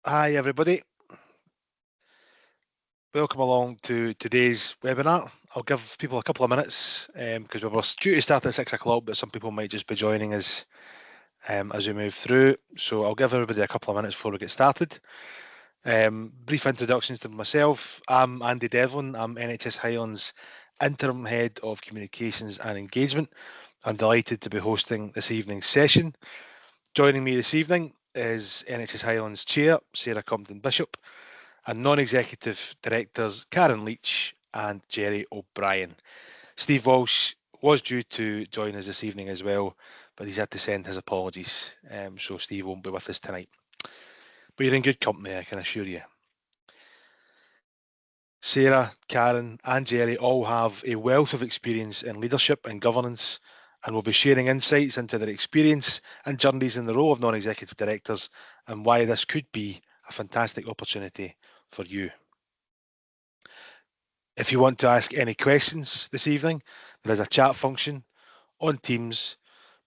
Hi everybody, welcome along to today's webinar. I'll give people a couple of minutes because we were due to start at 6 o'clock, but some people might just be joining us as we move through. So I'll give everybody a couple of minutes before we get started. Brief introductions to myself. I'm Andy Devlin. I'm NHS Highland's Interim Head of Communications and Engagement. I'm delighted to be hosting this evening's session. Joining me this evening is NHS Highland's Chair, Sarah Compton-Bishop, and non-executive directors Karen Leach and Gerry O'Brien. Steve Walsh was due to join us this evening as well, but he's had to send his apologies, so Steve won't be with us tonight. But you're in good company, I can assure you. Sarah, Karen and Gerry all have a wealth of experience in leadership and governance and will be sharing insights into their experience and journeys in the role of non-executive directors and why this could be a fantastic opportunity for you. If you want to ask any questions this evening, there is a chat function on Teams.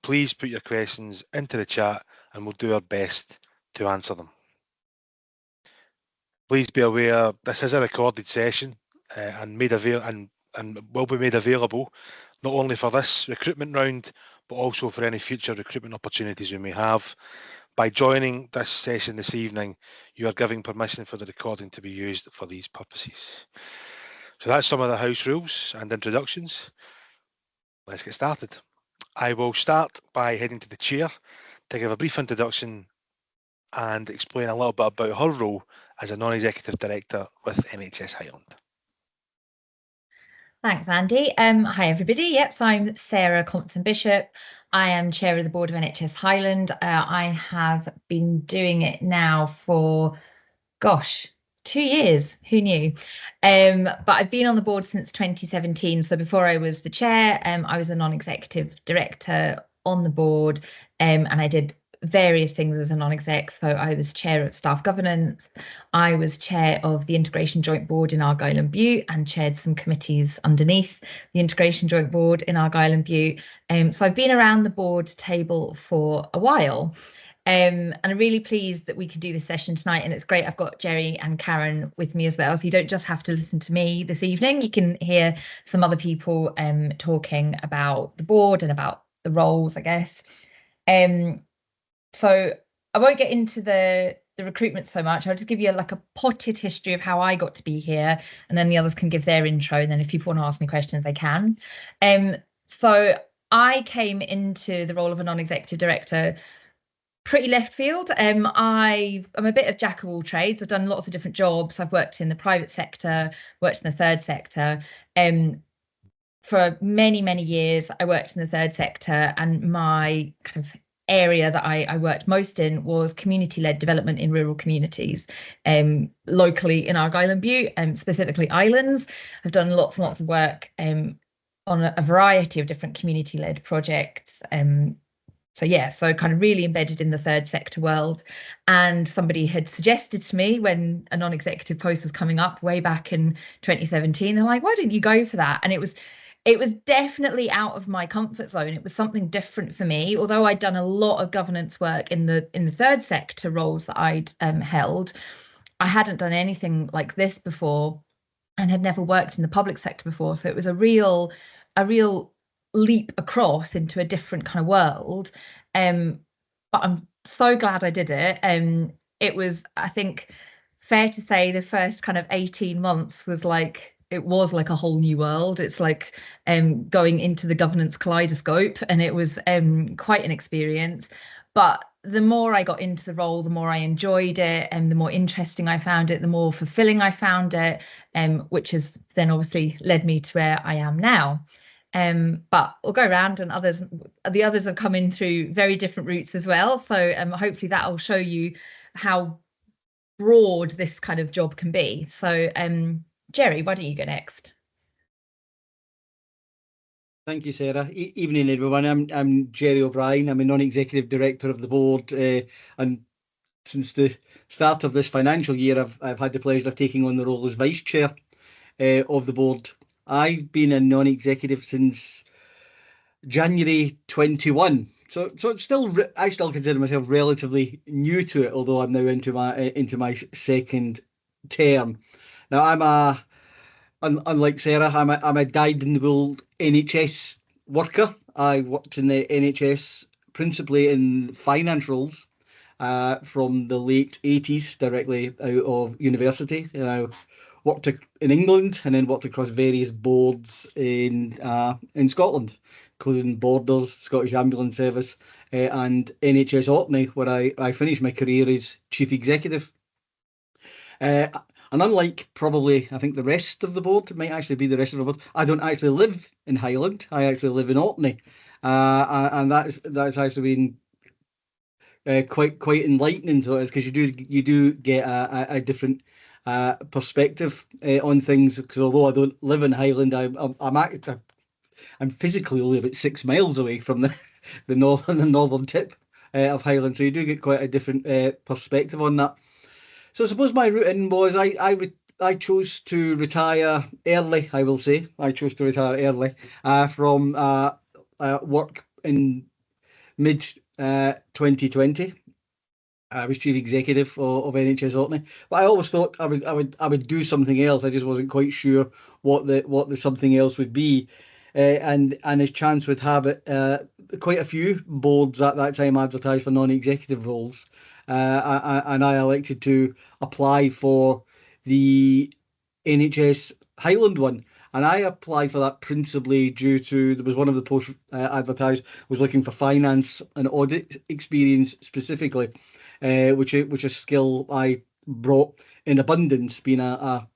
Please put your questions into the chat and we'll do our best to answer them. Please be aware this is a recorded session and will be made available not only for this recruitment round, but also for any future recruitment opportunities we may have. By joining this session this evening, you are giving permission for the recording to be used for these purposes. So that's some of the house rules and introductions. Let's get started. I will start by heading to the chair to give a brief introduction and explain a little bit about her role as a non-executive director with NHS Highland. Thanks, Andy. Hi, everybody. Yep, so I'm Sarah Compton-Bishop. I am chair of the board of NHS Highland. I have been doing it now for, 2 years. Who knew? But I've been on the board since 2017. So before I was the chair, I was a non-executive director on the board, and I did various things as a non-exec. So I was chair of staff governance, I was chair of the integration joint board in Argyll and Bute and chaired some committees underneath the integration joint board in Argyll and Bute. So I've been around the board table for a while. And I'm really pleased that we could do this session tonight, and it's great I've got Gerry and Karen with me as well, so you don't just have to listen to me this evening, you can hear some other people talking about the board and about the roles, I guess. So I won't get into the recruitment so much. I'll just give you like a potted history of how I got to be here, and then the others can give their intro, and then if people want to ask me questions, they can. So I came into the role of a non-executive director pretty left field. I'm a bit of jack of all trades. I've done lots of different jobs. I've worked in the private sector, worked in the third sector. For many, many years, I worked in the third sector, and my kind of area that I worked most in was community-led development in rural communities, locally in Argyll and Bute, specifically islands. I've done lots and lots of work on a variety of different community-led projects. So kind of really embedded in the third sector world. And somebody had suggested to me when a non-executive post was coming up way back in 2017, they're like, why don't you go for that? And it was definitely out of my comfort zone. It was something different for me. Although I'd done a lot of governance work in the third sector roles that I'd held, I hadn't done anything like this before and had never worked in the public sector before. So it was a real leap across into a different kind of world. But I'm so glad I did it. It was, I think, fair to say the first kind of 18 months was like a whole new world. It's like going into the governance kaleidoscope, and it was quite an experience. But the more I got into the role, the more I enjoyed it, and the more interesting I found it, the more fulfilling I found it, which has then obviously led me to where I am now. But we'll go around, and the others have come in through very different routes as well. So hopefully that will show you how broad this kind of job can be. So Gerry, why don't you go next? Thank you, Sarah. Evening, everyone. I'm Gerry O'Brien. I'm a non-executive director of the board, and since the start of this financial year, I've had the pleasure of taking on the role as vice chair of the board. I've been a non-executive since January 21, So it's still, I still consider myself relatively new to it, although I'm now into my second term. Now unlike Sarah, I'm a dyed-in-the-wool NHS worker. I worked in the NHS principally in finance roles from the late 80s, directly out of university. And I worked in England and then worked across various boards in Scotland, including Borders, Scottish Ambulance Service, and NHS Orkney, where I finished my career as chief executive. And unlike probably, I think the rest of the board, it might actually be the rest of the board, I don't actually live in Highland. I actually live in Orkney, and that's actually been quite enlightening. So it is, because you do get a different perspective on things. Because although I don't live in Highland, I'm physically only about 6 miles away from the northern tip of Highland. So you do get quite a different perspective on that. So I suppose my route in was I chose to retire early. I will say I chose to retire early from work in mid 2020. I was chief executive of NHS Orkney, but I always thought I would do something else. I just wasn't quite sure what the something else would be. And as chance would have it, quite a few boards at that time advertised for non-executive roles, and I elected to apply for the NHS Highland one. And I applied for that principally due to there was one of the posts advertised was looking for finance and audit experience specifically, which a skill I brought in abundance, being a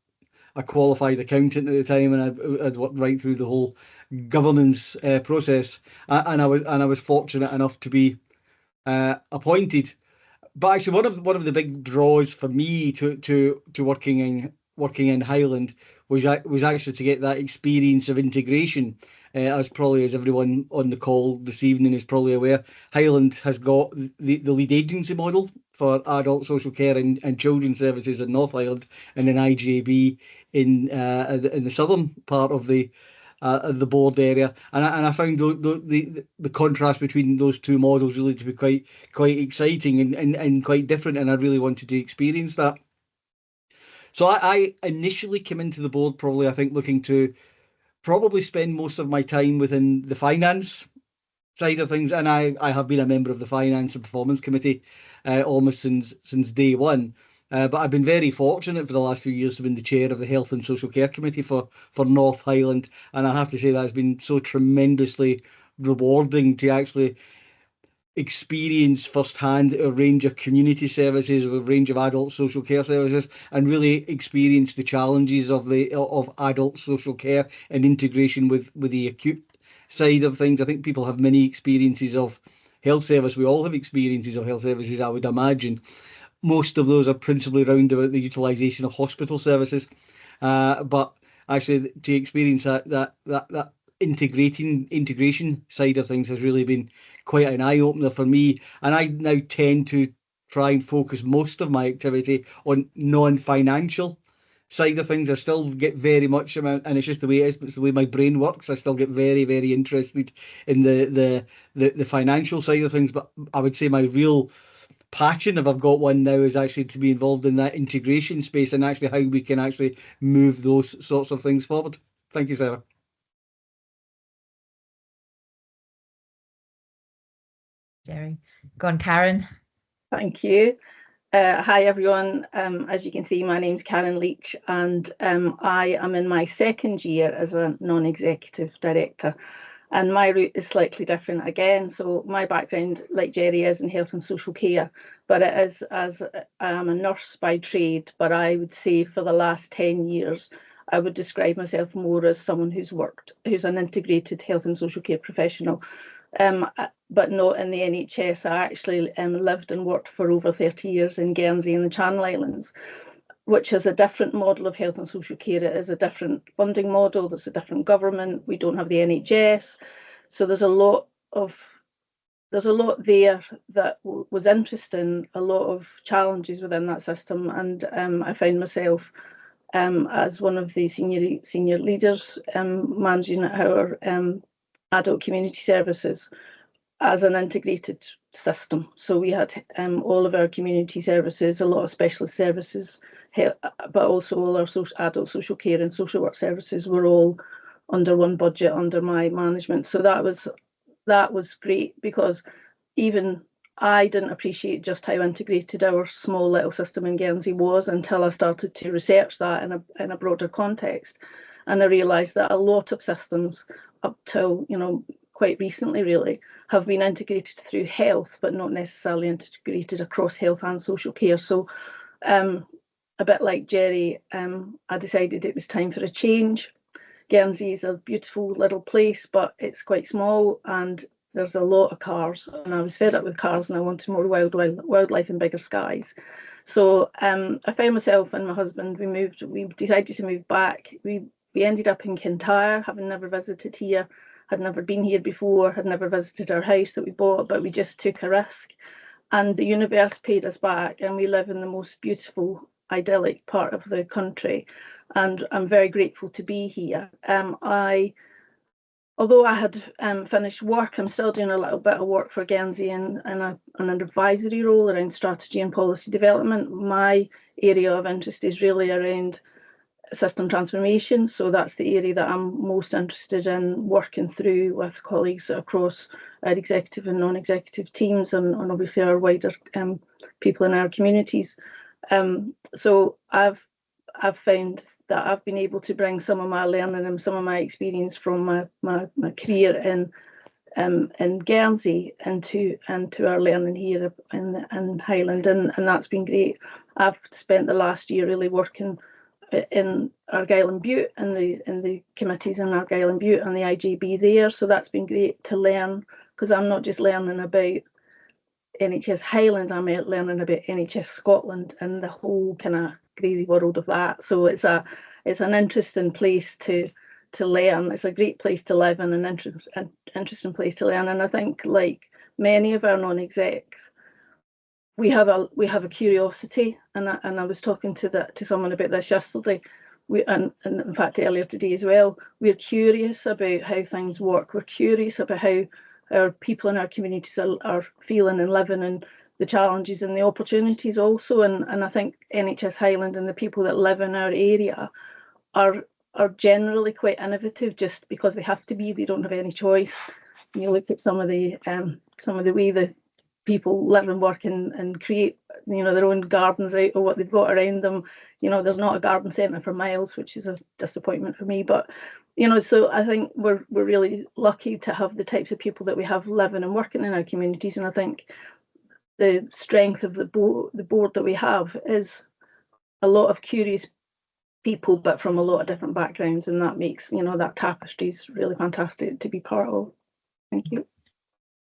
qualified accountant at the time, and I'd worked right through the whole governance process, and I was fortunate enough to be appointed. But actually, one of the big draws for me to working in Highland was actually to get that experience of integration. As probably as everyone on the call this evening is probably aware, Highland has got the lead agency model for adult social care and children's services in North Highland, and an IJB in the southern part of the board area, and I found the contrast between those two models really to be quite exciting and quite different, and I really wanted to experience that. So I initially came into the board probably, I think, looking to probably spend most of my time within the finance side of things, and I have been a member of the Finance and Performance Committee almost since day one. But I've been very fortunate for the last few years to be the chair of the Health and Social Care Committee for North Highland, and I have to say that has been so tremendously rewarding to actually experience firsthand a range of community services, a range of adult social care services, and really experience the challenges of adult social care and integration with the acute side of things. I think people have many experiences of health service. We all have experiences of health services, I would imagine. Most of those are principally around about the utilisation of hospital services, but actually to experience that integration side of things has really been quite an eye-opener for me. And I now tend to try and focus most of my activity on non-financial side of things. I still get very much, and it's just the way it is, but it's the way my brain works. I still get very, very interested in the financial side of things. But I would say my real passion, if I've got one now, is actually to be involved in that integration space and actually how we can actually move those sorts of things forward. Thank you, Sarah. Gerry. Go on, Karen. Thank you. Hi, everyone. As you can see, my name's Karen Leach, and I am in my second year as a non-executive director. And my route is slightly different again. So my background, like Gerry, is in health and social care, but it is as I am a nurse by trade. But I would say for the last 10 years, I would describe myself more as someone who's an integrated health and social care professional. But not in the NHS. I actually lived and worked for over 30 years in Guernsey and the Channel Islands, which is a different model of health and social care. It is a different funding model. There's a different government. We don't have the NHS. So there's a lot there that was interesting, a lot of challenges within that system. And I found myself as one of the senior leaders managing our adult community services. as an integrated system. So we had all of our community services, a lot of specialist services, but also all our adult social care and social work services were all under one budget under my management. So that was great, because even I didn't appreciate just how integrated our small little system in Guernsey was until I started to research that in a broader context. And I realised that a lot of systems up till, quite recently really, have been integrated through health, but not necessarily integrated across health and social care. So a bit like Gerry, I decided it was time for a change. Guernsey is a beautiful little place, but it's quite small and there's a lot of cars, and I was fed up with cars and I wanted more wildlife and bigger skies. So I found myself and my husband, we decided to move back. We ended up in Kintyre, having never visited here, had never been here before, had never visited our house that we bought, but we just took a risk. And the universe paid us back, and we live in the most beautiful, idyllic part of the country. And I'm very grateful to be here. Although I had finished work, I'm still doing a little bit of work for Guernsey in an advisory role around strategy and policy development. My area of interest is really around system transformation. So that's the area that I'm most interested in working through with colleagues across our executive and non-executive teams, and obviously our wider people in our communities. So I've found that I've been able to bring some of my learning and some of my experience from my career in Guernsey into our learning here in Highland, and that's been great. I've spent the last year really working in Argyll and Bute, in the committees in Argyll and Bute and the IJB there, so that's been great to learn, because I'm not just learning about NHS Highland, I'm learning about NHS Scotland and the whole kind of crazy world of that. So it's an interesting place to learn. It's a great place to live and an interesting place to learn. And I think, like many of our non-execs, we have a curiosity, and I was talking to someone about this yesterday. And in fact earlier today as well. We're curious about how things work. We're curious about how our people in our communities are feeling and living, and the challenges and the opportunities also. And I think NHS Highland and the people that live in our area are generally quite innovative, just because they have to be. They don't have any choice. You look at some of the way the people live and work and create, their own gardens out of what they've got around them. There's not a garden centre for miles, which is a disappointment for me. But so I think we're really lucky to have the types of people that we have living and working in our communities. And I think the strength of the board that we have is a lot of curious people, but from a lot of different backgrounds, and that makes that tapestry is really fantastic to be part of. Thank you.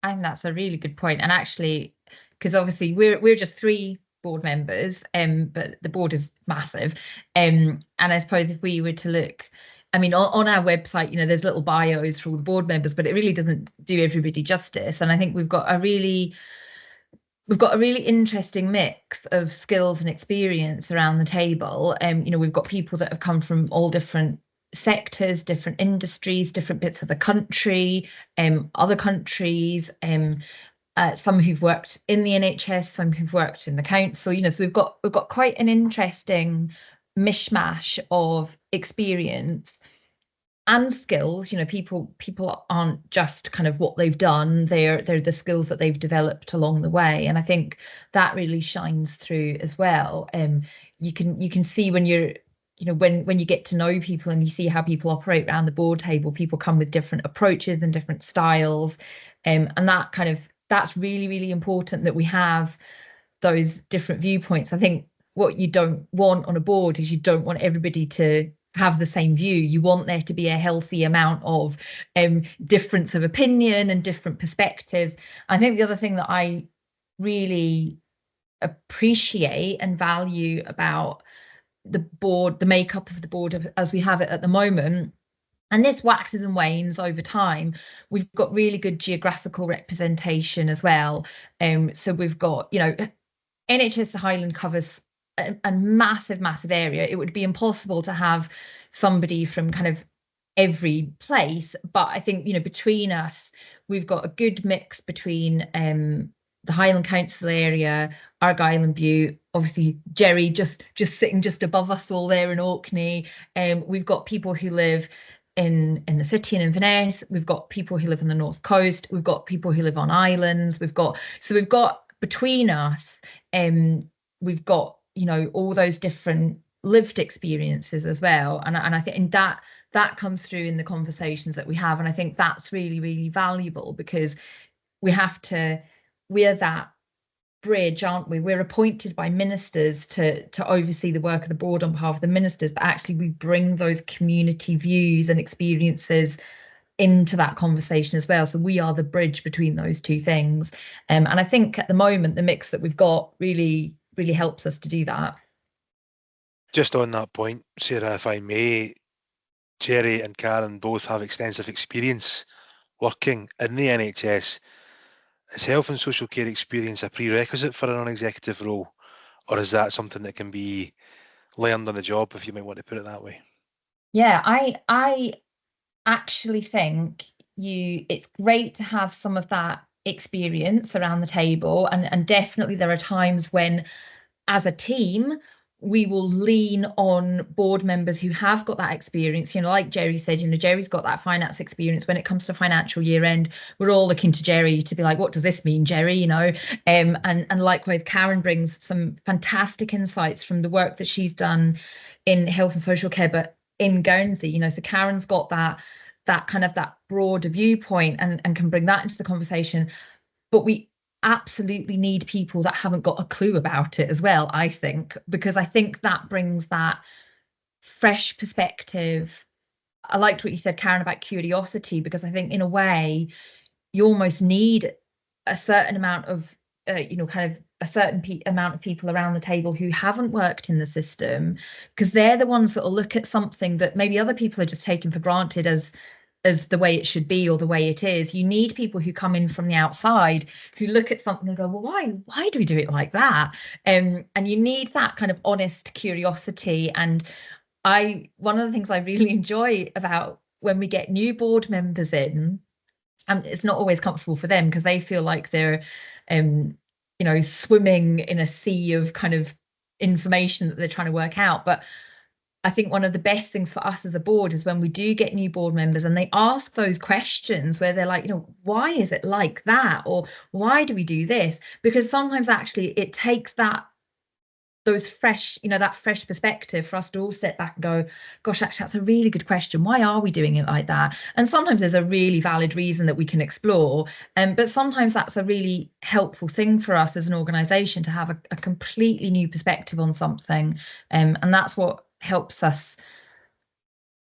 I think that's a really good point. And actually, because obviously we're just 3 board members, but the board is massive. And I suppose if we were to look, I mean, on our website, there's little bios for all the board members, but it really doesn't do everybody justice. And I think we've got a really interesting mix of skills and experience around the table. We've got people that have come from all different sectors, different industries, different bits of the country, other countries, some who've worked in the NHS, some who've worked in the council. So we've got quite an interesting mishmash of experience and skills. People aren't just kind of what they've done, they're the skills that they've developed along the way, and I think that really shines through as well. You can see when you're when you get to know people and you see how people operate around the board table, people come with different approaches and different styles, and that's really, really important that we have those different viewpoints. I think what you don't want on a board is you don't want everybody to have the same view. You want there to be a healthy amount of difference of opinion and different perspectives. I think the other thing that I really appreciate and value about the board, the makeup of the board as we have it at the moment, and this waxes and wanes over time, we've got really good geographical representation as well. So we've got, NHS Highland covers a massive area. It would be impossible to have somebody from kind of every place, but I think, you know, between us, we've got a good mix between the Highland Council area, Argyll and Bute, obviously Gerry just sitting just above us all there in Orkney. We've got people who live in the city in Inverness, we've got people who live on the North Coast, we've got people who live on islands, we've got between us, we've got, you know, all those different lived experiences as well, and I think in that comes through in the conversations that we have, and I think that's really, really valuable, because we're that bridge, aren't we? We're appointed by ministers to oversee the work of the board on behalf of the ministers, but actually we bring those community views and experiences into that conversation as well. So we are the bridge between those two things. And I think at the moment, the mix that we've got really, really helps us to do that. Just on that point, Sarah, if I may, Gerry and Karen both have extensive experience working in the NHS. Is health and social care experience a prerequisite for a non-executive role, or is that something that can be learned on the job, if you might want to put it that way? Yeah, I actually think it's great to have some of that experience around the table, and definitely there are times when, as a team, we will lean on board members who have got that experience. You know, like Gerry said, you know, Gerry's got that finance experience. When it comes to financial year end, we're all looking to Gerry to be like, what does this mean, Gerry? You know, and likewise, Karen brings some fantastic insights from the work that she's done in health and social care, but in Guernsey, you know, so Karen's got that kind of that broader viewpoint and can bring that into the conversation. But we absolutely need people that haven't got a clue about it as well, I think, because I think that brings that fresh perspective. I liked what you said, Karen, about curiosity, because I think in a way you almost need a certain amount of you know, kind of a certain amount of people around the table who haven't worked in the system, because they're the ones that will look at something that maybe other people are just taking for granted as the way it should be or the way it is. You need people who come in from the outside, who look at something and go, well, why do we do it like that? And you need that kind of honest curiosity. And one of the things I really enjoy about when we get new board members in, and it's not always comfortable for them because they feel like they're you know, swimming in a sea of kind of information that they're trying to work out. But I think one of the best things for us as a board is when we do get new board members and they ask those questions where they're like, you know, why is it like that? Or why do we do this? Because sometimes actually it takes those fresh, you know, that fresh perspective for us to all step back and go, gosh, actually, that's a really good question. Why are we doing it like that? And sometimes there's a really valid reason that we can explore. But sometimes that's a really helpful thing for us as an organisation to have a completely new perspective on something. And that's what helps us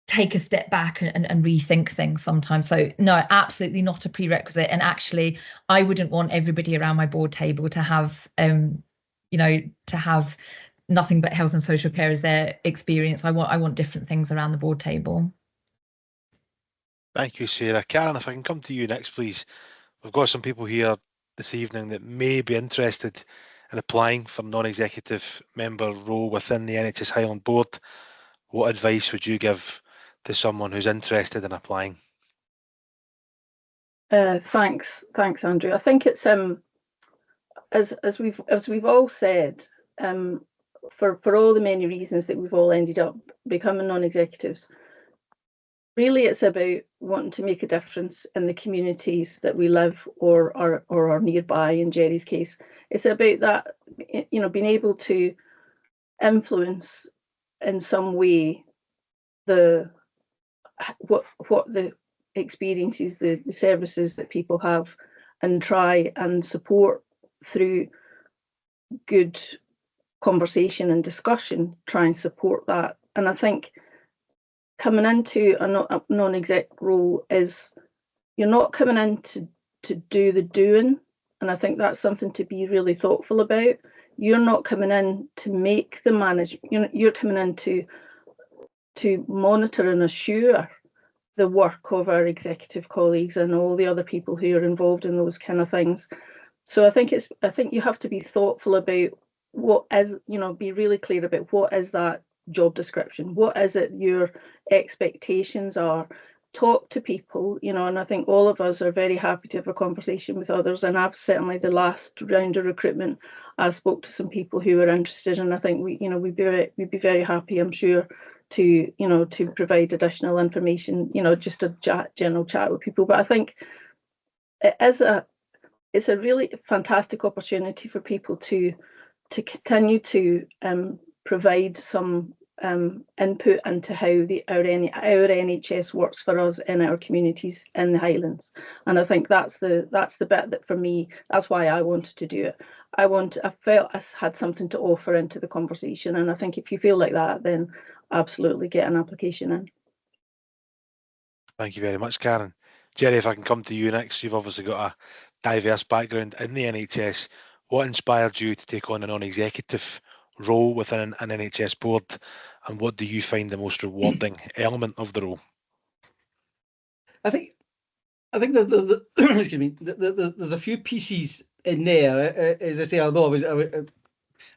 take a step back and rethink things sometimes. So no, absolutely not a prerequisite. And actually, I wouldn't want everybody around my board table to have you know, to have nothing but health and social care as their experience. I want different things around the board table. Thank you, Sarah. Karen, if I can come to you next, please. We've got some people here this evening that may be interested in applying for non-executive member role within the NHS Highland Board. What advice would you give to someone who's interested in applying? Thanks, Andrew. I think it's as we've all said, for all the many reasons that we've all ended up becoming non-executives, really it's about wanting to make a difference in the communities that we live or are nearby. In Gerry's case, it's about that, you know, being able to influence in some way what the experiences, the services that people have, and try and support through good conversation and discussion, try and support that. And I think coming into a non-exec role is you're not coming in to do the doing, and I think that's something to be really thoughtful about. You're not coming in to make the management, you're coming in to monitor and assure the work of our executive colleagues and all the other people who are involved in those kind of things. So I think you have to be thoughtful about what is, you know, be really clear about what is that job description? What is it your expectations are? Talk to people, you know, and I think all of us are very happy to have a conversation with others. And I've certainly, the last round of recruitment, I spoke to some people who were interested, and I think we'd be very happy, I'm sure, to to provide additional information, just a general chat with people. But I think it's a really fantastic opportunity for people to continue to provide some input into how our NHS works for us in our communities in the Highlands. And I think that's the bit that, for me, that's why I wanted to do it. I felt I had something to offer into the conversation, and I think if you feel like that, then absolutely get an application in. Thank you very much, Karen. Gerry, if I can come to you next, you've obviously got a diverse background in the NHS. What inspired you to take on a non-executive role within an NHS board, and what do you find the most rewarding element of the role? I think that excuse me, there's a few pieces in there. As I say, although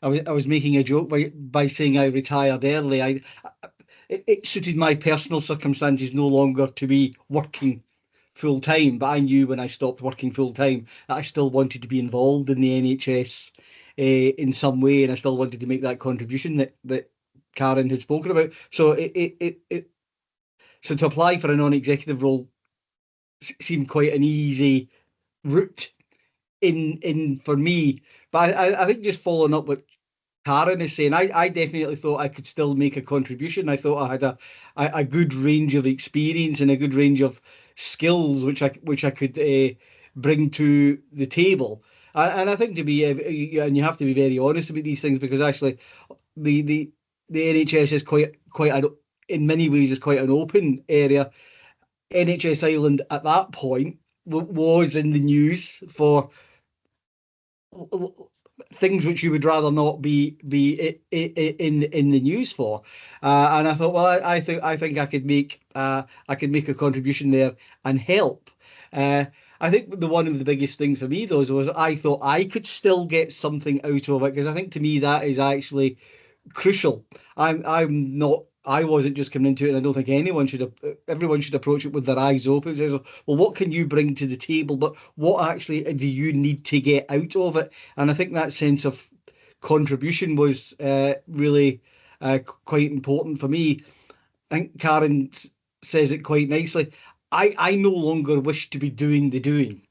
I was making a joke by saying I retired early, it suited my personal circumstances no longer to be working full time. But I knew when I stopped working full time that I still wanted to be involved in the NHS in some way, and I still wanted to make that contribution that Karen had spoken about. So so to apply for a non-executive role seemed quite an easy route in for me. But I think just following up what Karen is saying, I definitely thought I could still make a contribution. I thought I had a good range of experience and a good range of skills which I could bring to the table. And I think to be, and you have to be very honest about these things, because actually the NHS is in many ways is quite an open area. NHS Highland at that point was in the news for things which you would rather not be in the news for, and I thought, well, I think I could make a contribution there and help. I think one of the biggest things for me, though, was I thought I could still get something out of it, because I think to me that is actually crucial. I wasn't just coming into it, and I don't think everyone should approach it with their eyes open. Says, well, what can you bring to the table, but what actually do you need to get out of it? And I think that sense of contribution was really quite important for me. I think Karen says it quite nicely. I no longer wish to be doing the doing.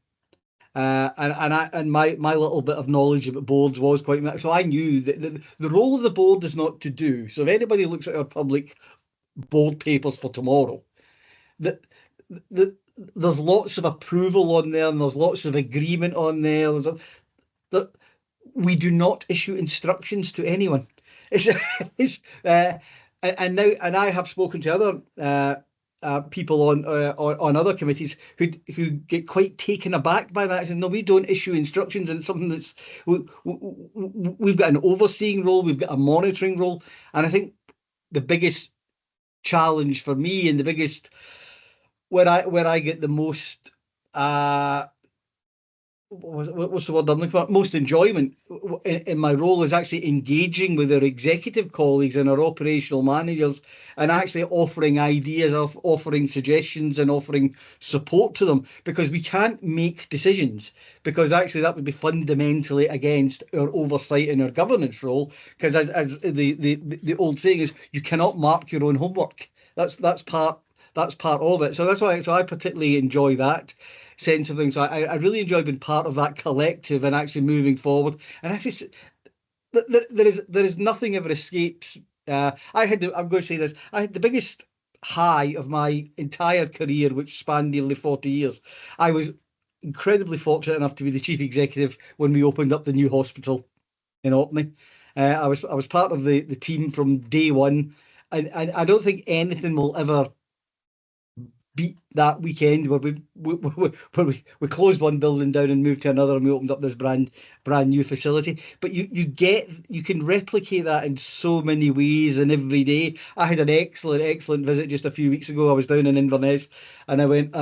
And my little bit of knowledge about boards was quite much. So I knew that the role of the board is not to do. So if anybody looks at our public board papers for tomorrow, that there's lots of approval on there, and there's lots of agreement on there. That we do not issue instructions to anyone. And I have spoken to other people on other committees who get quite taken aback by that. Says, no, we don't issue instructions, and it's something that's we've got an overseeing role, we've got a monitoring role, and I think the biggest challenge for me, and the biggest where I get the most what's the word I'm looking for? Most enjoyment in my role is actually engaging with our executive colleagues and our operational managers, and actually offering ideas, offering suggestions, and offering support to them, because we can't make decisions, because actually that would be fundamentally against our oversight and our governance role, because as the old saying is, you cannot mark your own homework. That's part of it. So that's why I particularly enjoy that sense of things. So I really enjoy being part of that collective and actually moving forward. And actually, there is nothing ever escapes. I'm going to say this. I had the biggest high of my entire career, which spanned nearly 40 years. I was incredibly fortunate enough to be the chief executive when we opened up the new hospital in Orkney. I was part of the team from day one, and I don't think anything will ever beat that weekend where we closed one building down and moved to another, and we opened up this brand new facility. But you can replicate that in so many ways, and every day. I had an excellent visit just a few weeks ago. I was down in Inverness, and I went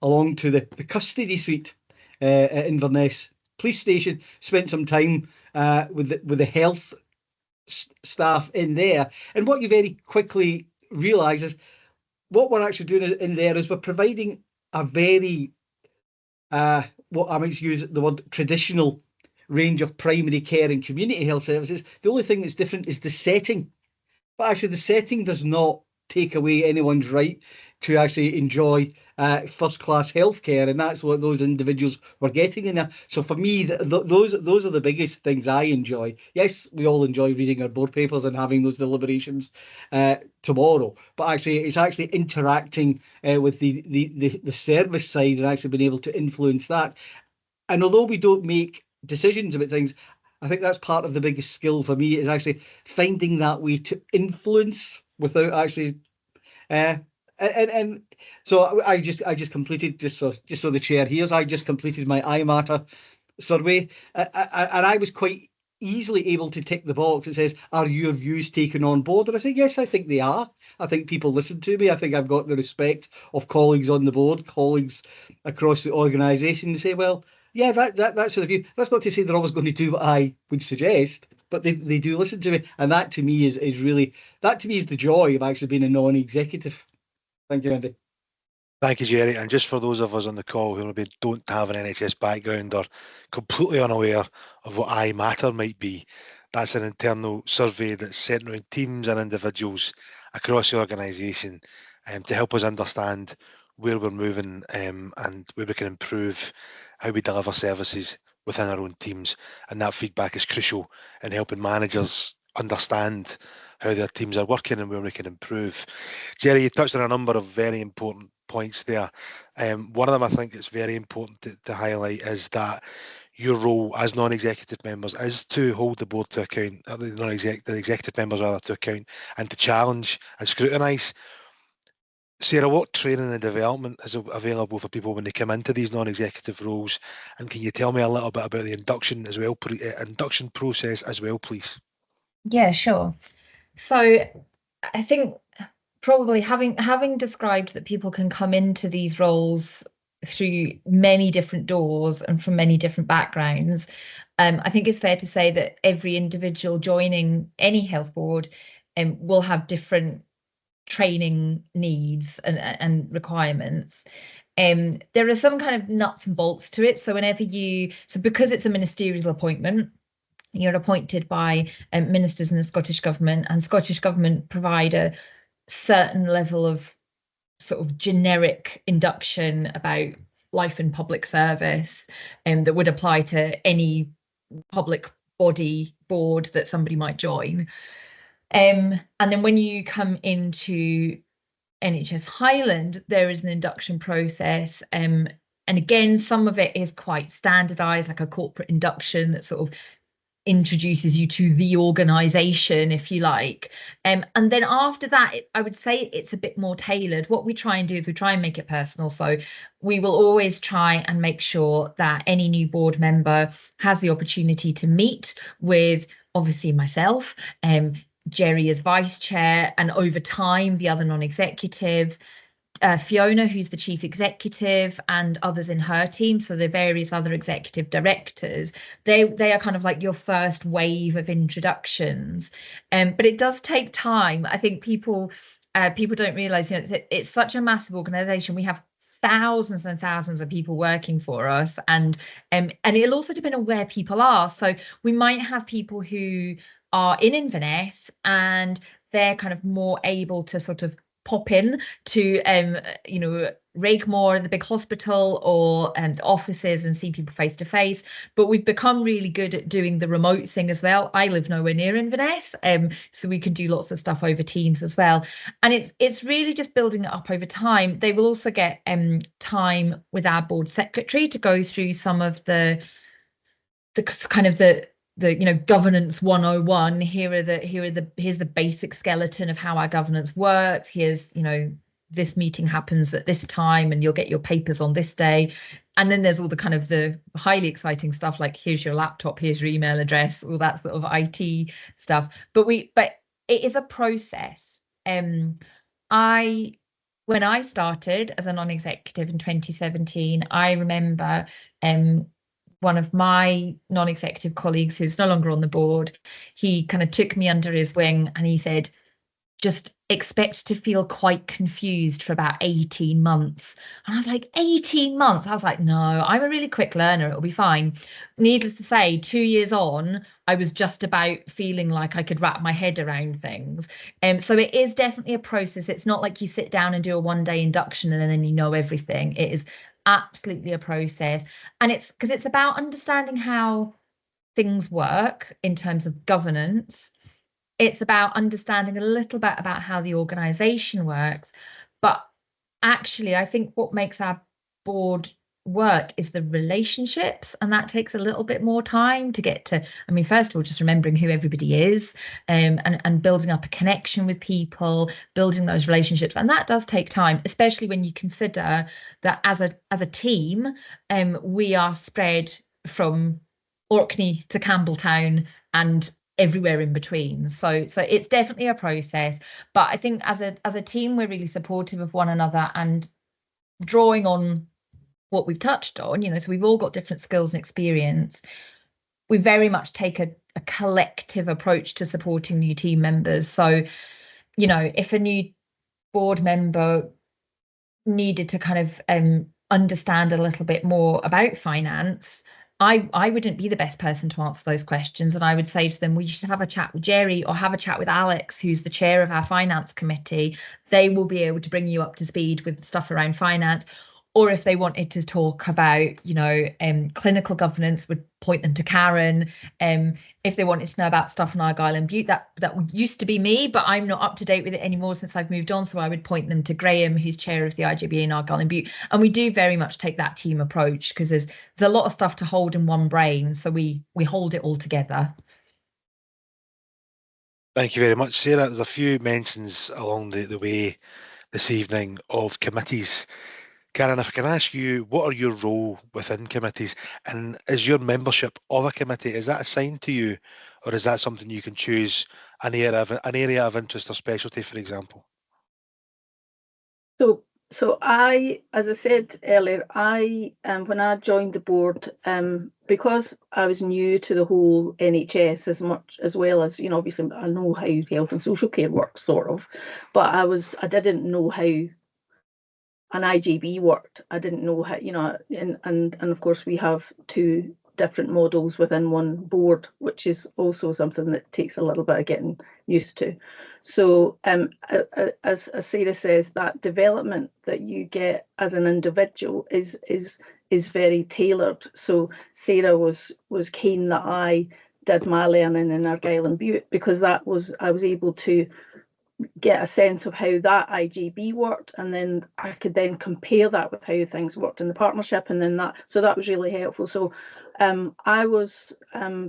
along to the custody suite at Inverness Police Station. Spent some time with the health staff in there. And what you very quickly realise is what we're actually doing in there is we're providing a very, what I might use the word traditional range of primary care and community health services. The only thing that's different is the setting. But actually, the setting does not take away anyone's right to actually enjoy first-class healthcare, and that's what those individuals were getting in there. So for me, those are the biggest things I enjoy. Yes, we all enjoy reading our board papers and having those deliberations tomorrow, but actually, it's actually interacting with the service side and actually being able to influence that. And although we don't make decisions about things, I think that's part of the biggest skill for me, is actually finding that way to influence without actually. And so I just completed, just so the chair hears, I just completed my iMatter survey, and I was quite easily able to tick the box that says, are your views taken on board? And I say, yes, I think they are. I think people listen to me. I think I've got the respect of colleagues on the board, colleagues across the organisation, and say, well, yeah, that's sort of view. That's not to say they're always going to do what I would suggest, but they do listen to me. And that to me is really, that to me is the joy of actually being a non-executive. Thank you, Andy. Thank you, Gerry. And just for those of us on the call who maybe don't have an NHS background or completely unaware of what I Matter might be, that's an internal survey that's sent around teams and individuals across the organisation to help us understand where we're moving and where we can improve how we deliver services within our own teams. And that feedback is crucial in helping managers understand how their teams are working and where we can improve. Gerry, you touched on a number of very important points there. One of them I think it's very important to highlight is that your role as non-executive members is to hold the board to account, the executive members rather, to account, and to challenge and scrutinise. Sarah, what training and development is available for people when they come into these non-executive roles? And can you tell me a little bit about the induction as well, induction process as well, please? Yeah, sure. So I think probably having described that people can come into these roles through many different doors and from many different backgrounds, I think it's fair to say that every individual joining any health board will have different training needs and requirements. There are some kind of nuts and bolts to it. So because it's a ministerial appointment, you're appointed by ministers in the Scottish Government, and Scottish Government provide a certain level of sort of generic induction about life in public service that would apply to any public body board that somebody might join. And then when you come into NHS Highland, there is an induction process. And again, some of it is quite standardised, like a corporate induction that sort of introduces you to the organisation, if you like. And then after that, I would say it's a bit more tailored. What we try and do is we try and make it personal. So we will always try and make sure that any new board member has the opportunity to meet with, obviously, myself, Gerry as vice chair, and over time, the other non-executives, Fiona, who's the chief executive, and others in her team, so the various other executive directors. They are kind of like your first wave of introductions, but it does take time. I think people don't realise, it's such a massive organisation. We have thousands and thousands of people working for us, and it'll also depend on where people are. So we might have people who are in Inverness and they're kind of more able to sort of pop in to Raigmore, the big hospital, or offices, and see people face to face. But we've become really good at doing the remote thing as well. I live nowhere near Inverness, so we can do lots of stuff over Teams as well. And it's really just building it up over time. They will also get time with our board secretary to go through some of the kind of the governance 101. Here's the basic skeleton of how our governance works. Here's, this meeting happens at this time and you'll get your papers on this day. And then there's all the kind of the highly exciting stuff, like here's your laptop, here's your email address, all that sort of IT stuff. But it is a process. When I started as a non-executive in 2017, I remember one of my non-executive colleagues who's no longer on the board, he kind of took me under his wing and he said, just expect to feel quite confused for about 18 months. And I was like, 18 months? I was like, no, I'm a really quick learner. It'll be fine. Needless to say, 2 years on, I was just about feeling like I could wrap my head around things. So it is definitely a process. It's not like you sit down and do a one-day induction and then you know everything. It is absolutely a process. And it's because it's about understanding how things work in terms of governance. It's about understanding a little bit about how the organisation works. But actually, I think what makes our board work is the relationships, and that takes a little bit more time to get to. I mean, first of all, just remembering who everybody is, and building up a connection with people, building those relationships, and that does take time, especially when you consider that as a team, we are spread from Orkney to Campbelltown and everywhere in between. So it's definitely a process, but I think as a team we're really supportive of one another, and drawing on what we've touched on, so we've all got different skills and experience. We very much take a collective approach to supporting new team members. So if a new board member needed to kind of understand a little bit more about finance, I wouldn't be the best person to answer those questions. And I would say to them, we should have a chat with Gerry or have a chat with Alex, who's the chair of our finance committee. They will be able to bring you up to speed with stuff around finance. Or if they wanted to talk about, clinical governance, would point them to Karen. If they wanted to know about stuff in Argyll and Bute, that used to be me, but I'm not up to date with it anymore since I've moved on. So I would point them to Graham, who's chair of the IJB in Argyll and Bute. And we do very much take that team approach, because there's a lot of stuff to hold in one brain. So we hold it all together. Thank you very much, Sarah. There's a few mentions along the way this evening of committees. Karen, if I can ask you, what are your role within committees, and is your membership of a committee, is that assigned to you, or is that something you can choose, an area of interest or specialty, for example? So I, as I said earlier, when I joined the board, because I was new to the whole NHS as well as, obviously I know how health and social care works, sort of, but I didn't know how an IJB worked. I didn't know how, and of course we have two different models within one board, which is also something that takes a little bit of getting used to. So as Sarah says, that development that you get as an individual is very tailored. So Sarah was keen that I did my learning in Argyll and Bute, because I was able to get a sense of how that IJB worked, and then I could then compare that with how things worked in the partnership, and then that was really helpful. So I was,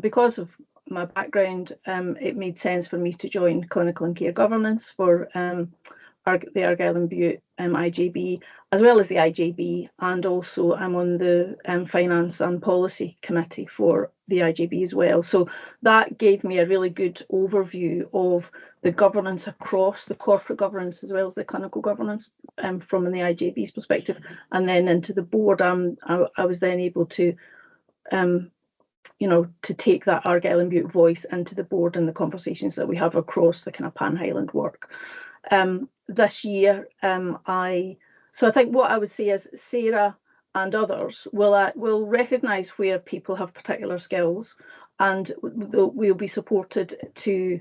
because of my background, it made sense for me to join clinical and care governance for the Argyll and Bute IJB, as well as the IJB, and also I'm on the finance and policy committee for the IJB as well. So that gave me a really good overview of the governance across the corporate governance as well as the clinical governance from the IJB's perspective, and then into the board. I was then able to to take that Argyll and Bute voice into the board and the conversations that we have across the kind of Pan-Highland work. This year, I think what I would say is Sarah and others will recognise where people have particular skills, and we'll be supported to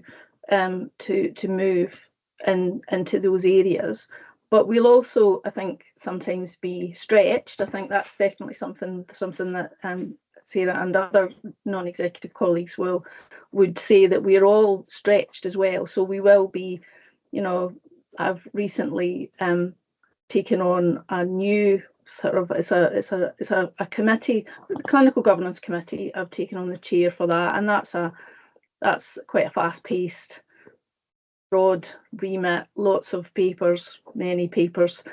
move into those areas. But we'll also, I think, sometimes be stretched. I think that's definitely something that Sarah and other non-executive colleagues would say, that we're all stretched as well. So we will be, I've recently taken on a new sort of, it's a committee, the clinical governance committee. I've taken on the chair for that, and that's quite a fast-paced, broad remit, lots of papers, many papers.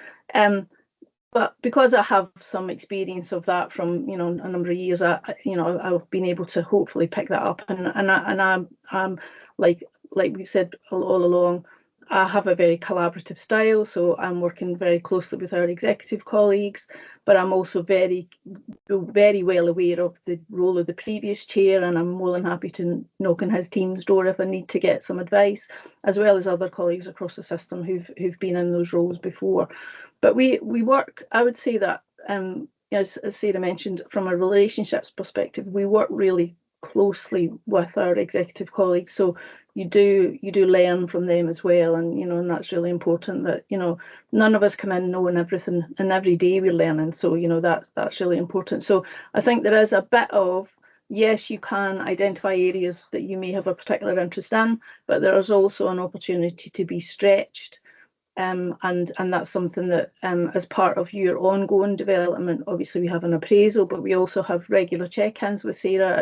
But because I have some experience of that from a number of years, I've been able to hopefully pick that up, and I'm like we said all along, I have a very collaborative style, so I'm working very closely with our executive colleagues, but I'm also very well aware of the role of the previous chair, and I'm more than happy to knock on his team's door if I need to get some advice, as well as other colleagues across the system who've been in those roles before. But we work, I would say that, as Sarah mentioned, from a relationships perspective, we work really closely with our executive colleagues. So you do learn from them as well, and and that's really important, that none of us come in knowing everything, and every day we're learning. So that's really important. So I think there is a bit of, yes, you can identify areas that you may have a particular interest in, but there is also an opportunity to be stretched. And that's something that, as part of your ongoing development, obviously we have an appraisal, but we also have regular check-ins with Sarah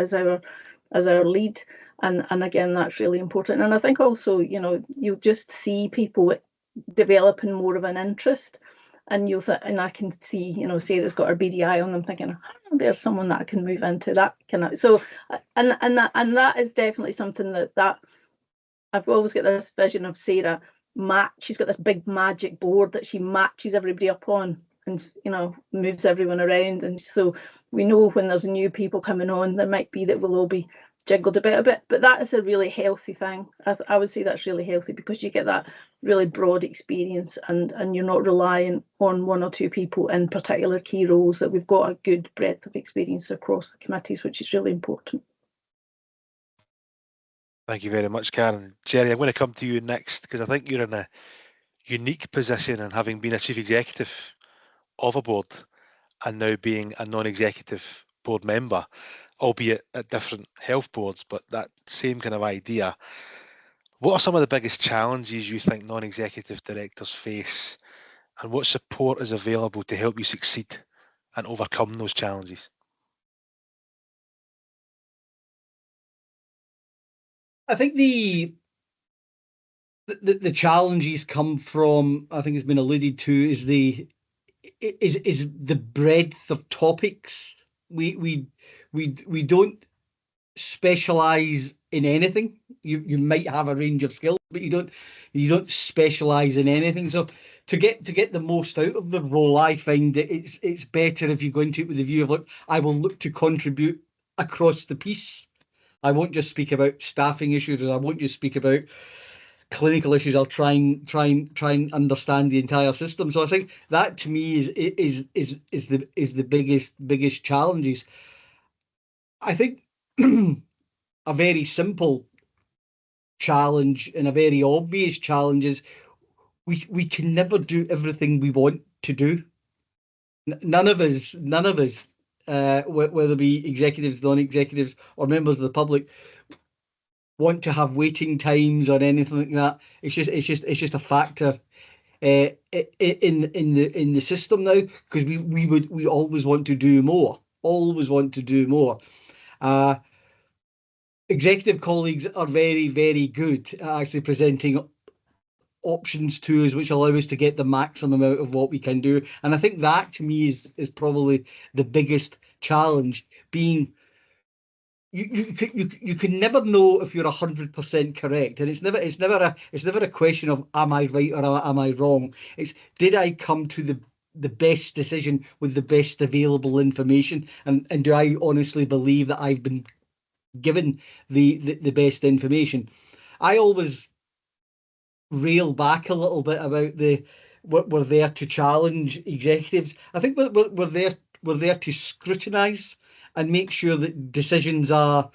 as our lead, and again, that's really important. And I think also, you'll just see people developing more of an interest, and and I can see, Sarah's got her BDI on them, thinking, oh, there's someone that I can move into that kind of. So, and that is definitely something that I've always got this vision of Sarah. She's got this big magic board that she matches everybody up on, and moves everyone around. And so we know when there's new people coming on, there might be that we'll all be jiggled a bit, but that is a really healthy thing. I would say that's really healthy, because you get that really broad experience, and you're not relying on one or two people in particular key roles, that we've got a good breadth of experience across the committees, which is really important. Thank you very much, Karen. Gerry, I'm going to come to you next, because I think you're in a unique position in having been a chief executive of a board and now being a non-executive board member, albeit at different health boards, but that same kind of idea. What are some of the biggest challenges you think non-executive directors face, and what support is available to help you succeed and overcome those challenges? I think the challenges come from, I think it's been alluded to, is the breadth of topics. We don't specialize in anything. You might have a range of skills, but you don't specialize in anything. So to get the most out of the role, I find that it's better if you go into it with the view of, look, I will look to contribute across the piece. I won't just speak about staffing issues, or I won't just speak about clinical issues. I'll try and understand the entire system. So I think that, to me, is the biggest challenges. I think a very simple challenge and a very obvious challenge is we can never do everything we want to do. None of us, whether be executives, non-executives, or members of the public, want to have waiting times or anything like that. It's just a factor in the system now, because we always want to do more. Executive colleagues are very, very good at actually presenting options to us, which allow us to get the maximum out of what we can do. And I think that, to me, is probably the biggest challenge. Being you can never know if you're 100% correct, and it's never a question of, am I right or am I wrong? It's, did I come to the best decision with the best available information, and do I honestly believe that I've been given the best information? I always rail back a little bit about we're there to challenge executives. I think we're there to scrutinise and make sure that decisions are,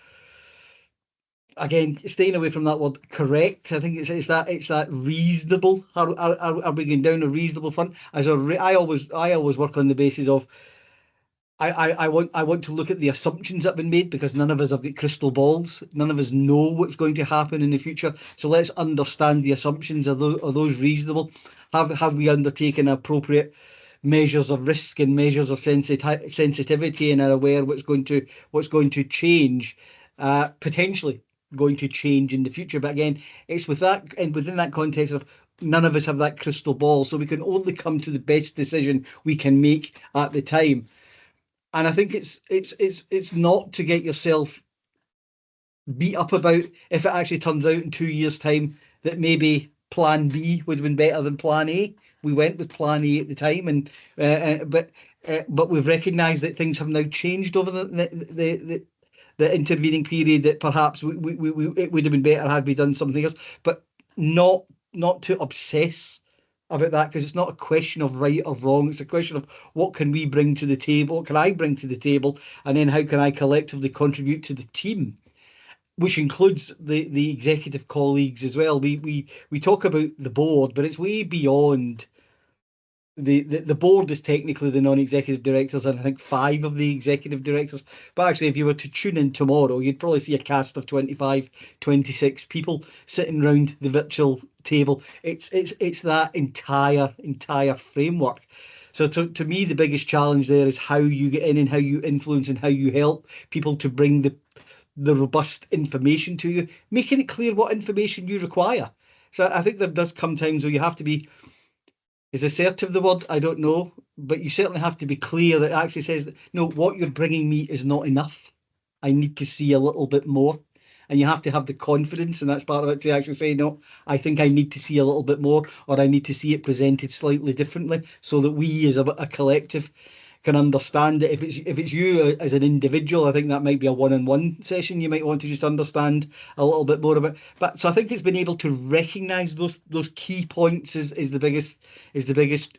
again, staying away from that word correct. I think it's that reasonable. Are we going down a reasonable front? I always work on the basis of, I want to look at the assumptions that have been made, because none of us have got crystal balls. None of us know what's going to happen in the future. So let's understand the assumptions. Are those reasonable? Have we undertaken appropriate measures of risk and measures of sensitivity, and are aware what's going to change, potentially going to change in the future? But again, it's with that, and within that context of, none of us have that crystal ball, so we can only come to the best decision we can make at the time. And I think it's not to get yourself beat up about if it actually turns out in 2 years' time that maybe Plan B would have been better than Plan A. We went with Plan A at the time, and but we've recognised that things have now changed over the intervening period. That perhaps it would have been better had we done something else, but not to obsess about that, because it's not a question of right or wrong. It's a question of what can we bring to the table, what can I bring to the table, and then how can I collectively contribute to the team, which includes the executive colleagues as well. We talk about the board, but it's way beyond. The board is technically the non-executive directors, and I think 5 of the executive directors. But actually, if you were to tune in tomorrow, you'd probably see a cast of 25, 26 people sitting around the virtual table. It's that entire framework. So to me, the biggest challenge there is how you get in and how you influence and how you help people to bring the robust information to you, making it clear what information you require. So I think there does come times where you have to be, is assertive the word? I don't know, but you certainly have to be clear that it actually says that, no, what you're bringing me is not enough. I need to see a little bit more. And you have to have the confidence, and that's part of it, to actually say, no, I think I need to see a little bit more, or I need to see it presented slightly differently, so that we as a collective can understand it. If it's you as an individual, I think that might be a one-on-one session. You might want to just understand a little bit more about. But so I think it's been able to recognise those key points is the biggest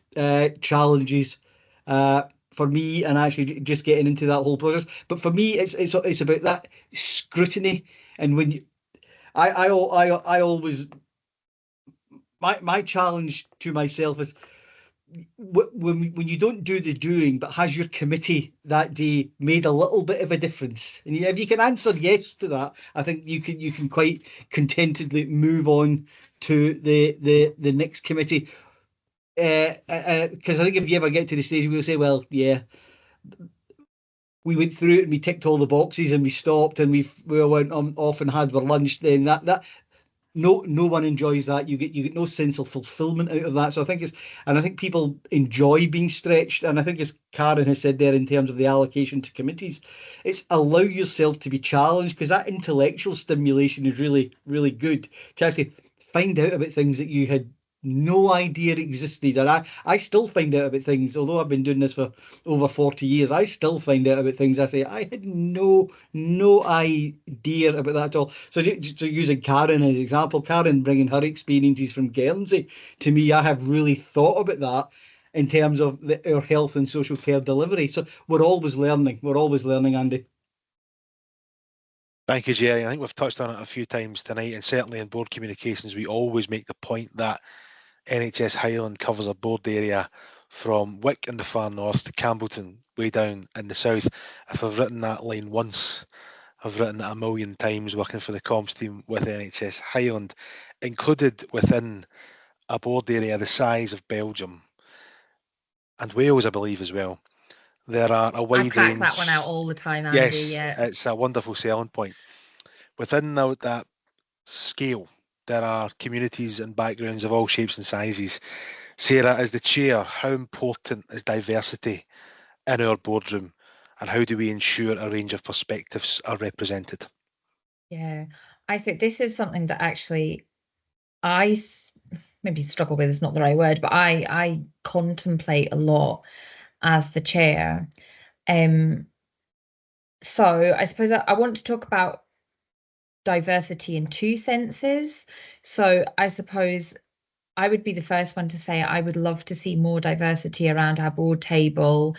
challenges for me, and actually just getting into that whole process. But for me, it's about that scrutiny, and when I always, my challenge to myself is, when you don't do the doing, but has your committee that day made a little bit of a difference? And if you can answer yes to that, I think you can quite contentedly move on to the next committee. Because I think if you ever get to the stage, we'll say, well, yeah, we went through it and we ticked all the boxes and we stopped and we went off and had our lunch. Then that. No one enjoys that. You get no sense of fulfillment out of that. So I think people enjoy being stretched. And I think, as Karen has said there, in terms of the allocation to committees, it's allow yourself to be challenged, because that intellectual stimulation is really, really good, to actually find out about things that you had no idea existed. And I still find out about things, although I've been doing this for over 40 years, I still find out about things I say I had no idea about that at all. So using Karen as an example, Karen bringing her experiences from Guernsey to me, I have really thought about that in terms of our health and social care delivery. So we're always learning, Andy. Thank you, Gerry. I think we've touched on it a few times tonight, and certainly in board communications, we always make the point that NHS Highland covers a board area from Wick in the far north to Campbellton way down in the south. If I've written that line once, I've written it a million times working for the comms team with NHS Highland, included within a board area the size of Belgium and Wales, I believe, as well. There are a wide range. I crack that one out all the time, Andy. Yes, yeah. It's a wonderful selling point. Within that scale, there are communities and backgrounds of all shapes and sizes. Sarah, as the chair, how important is diversity in our boardroom, and how do we ensure a range of perspectives are represented? Yeah, I think this is something that actually I maybe struggle with, is not the right word, but I contemplate a lot as the chair. So I suppose I want to talk about diversity in two senses. So I suppose I would be the first one to say I would love to see more diversity around our board table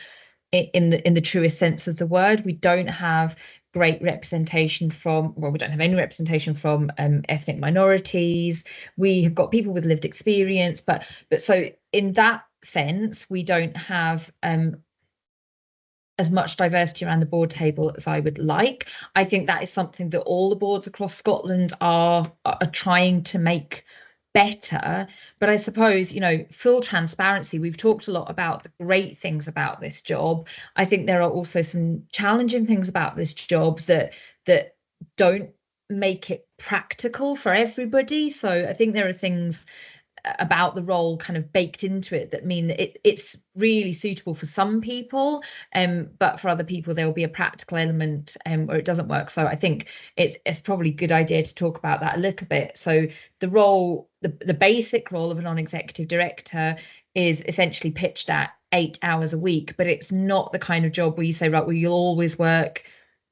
in the truest sense of the word. We don't have great representation from, well, we don't have any representation from ethnic minorities. We have got people with lived experience, but so in that sense, we don't have as much diversity around the board table as I would like. I think that is something that all the boards across Scotland are trying to make better. But I suppose, full transparency, we've talked a lot about the great things about this job. I think there are also some challenging things about this job that don't make it practical for everybody. So I think there are things about the role kind of baked into it that mean that it's really suitable for some people, but for other people there will be a practical element where it doesn't work. So I think it's probably a good idea to talk about that a little bit. So the role the basic role of a non-executive director is essentially pitched at 8 hours a week, but it's not the kind of job where you say, right, well, you'll always work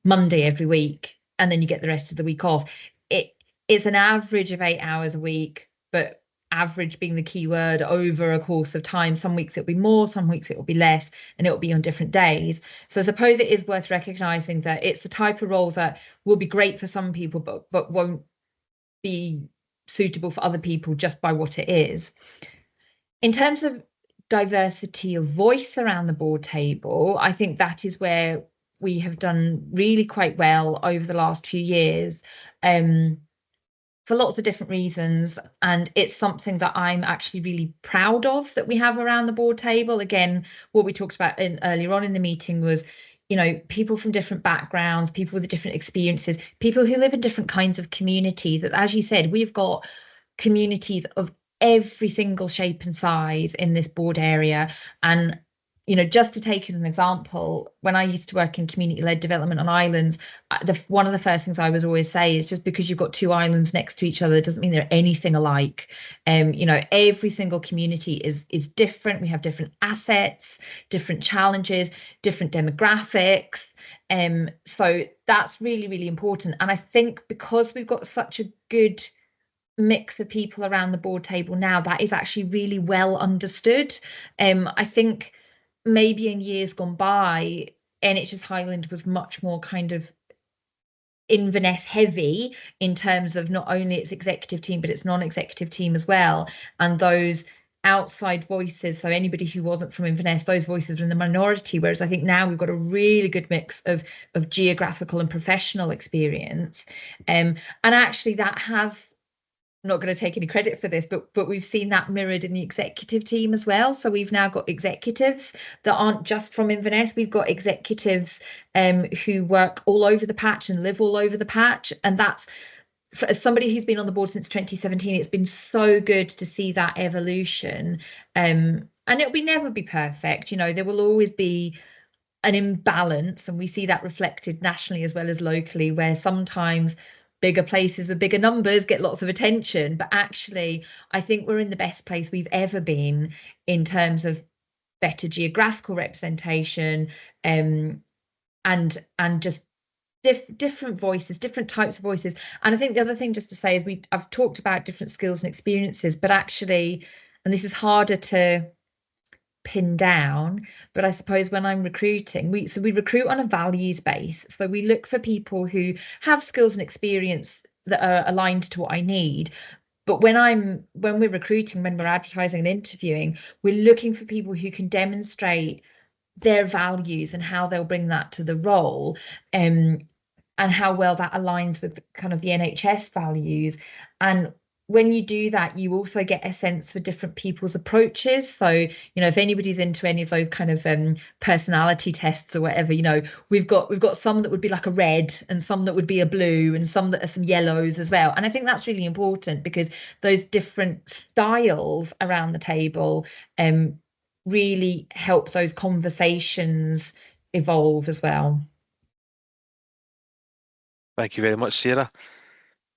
Monday every week and then you get the rest of the week off. It is an average of 8 hours a week, but average being the key word over a course of time. Some weeks it'll be more, some weeks it will be less, and it will be on different days. So I suppose it is worth recognizing that it's the type of role that will be great for some people, but won't be suitable for other people just by what it is. In terms of diversity of voice around the board table, I think that is where we have done really quite well over the last few years, for lots of different reasons. And it's something that I'm actually really proud of that we have around the board table. Again, what we talked about earlier on in the meeting was, you know, people from different backgrounds, people with different experiences, people who live in different kinds of communities. As you said, we've got communities of every single shape and size in this board area. And, you know, just to take as an example, when I used to work in community-led development on islands, one of the first things I would always say is, just because you've got two islands next to each other doesn't mean they're anything alike. You know, every single community is different. We have different assets, different challenges, different demographics. So that's really, really important. And I think because we've got such a good mix of people around the board table now, that is actually really well understood. I think maybe in years gone by, NHS Highland was much more kind of Inverness heavy in terms of not only its executive team, but its non-executive team as well. And those outside voices, so anybody who wasn't from Inverness, those voices were in the minority. Whereas I think now we've got a really good mix of geographical and professional experience. And actually that has, I'm not going to take any credit for this, but we've seen that mirrored in the executive team as well. So we've now got executives that aren't just from Inverness. We've got executives who work all over the patch and live all over the patch. And that's, as somebody who's been on the board since 2017, it's been so good to see that evolution. And it'll never be perfect. You know, there will always be an imbalance, and we see that reflected nationally as well as locally, where sometimes bigger places with bigger numbers get lots of attention. But actually, I think we're in the best place we've ever been in terms of better geographical representation, and just different voices, different types of voices. And I think the other thing just to say is I've talked about different skills and experiences, but actually, and this is harder to pin down, but I suppose when I'm recruiting, we recruit on a values base. So we look for people who have skills and experience that are aligned to what I need. But when we're recruiting, when we're advertising and interviewing, we're looking for people who can demonstrate their values and how they'll bring that to the role, and how well that aligns with kind of the NHS values. And when you do that, you also get a sense for different people's approaches. So, you know, if anybody's into any of those kind of personality tests or whatever, you know, we've got some that would be like a red, and some that would be a blue, and some that are some yellows as well. And I think that's really important, because those different styles around the table really help those conversations evolve as well. Thank you very much, Sarah.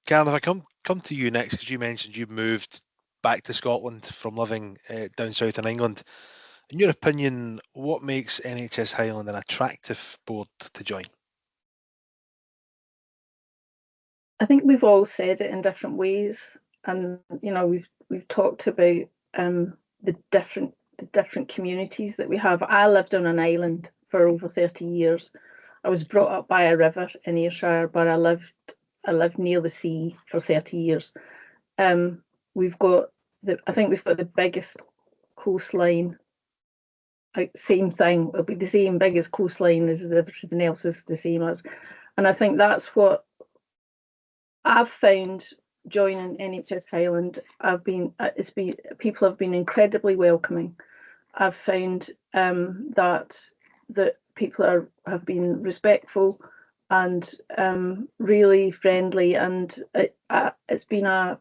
Karen, if I come to you next, because you mentioned you moved back to Scotland from living down south in England. In your opinion, what makes NHS Highland an attractive board to join? I think we've all said it in different ways, and you know, we've talked about the different communities that we have. I lived on an island for over 30 years. I was brought up by a river in Ayrshire, but I lived near the sea for 30 years. We've got I think we've got the biggest coastline. Same thing. It'll be the same biggest coastline as everything else is the same as, and I think that's what I've found joining NHS Highland. People have been incredibly welcoming. I've found that people have been respectful and really friendly, and it's been a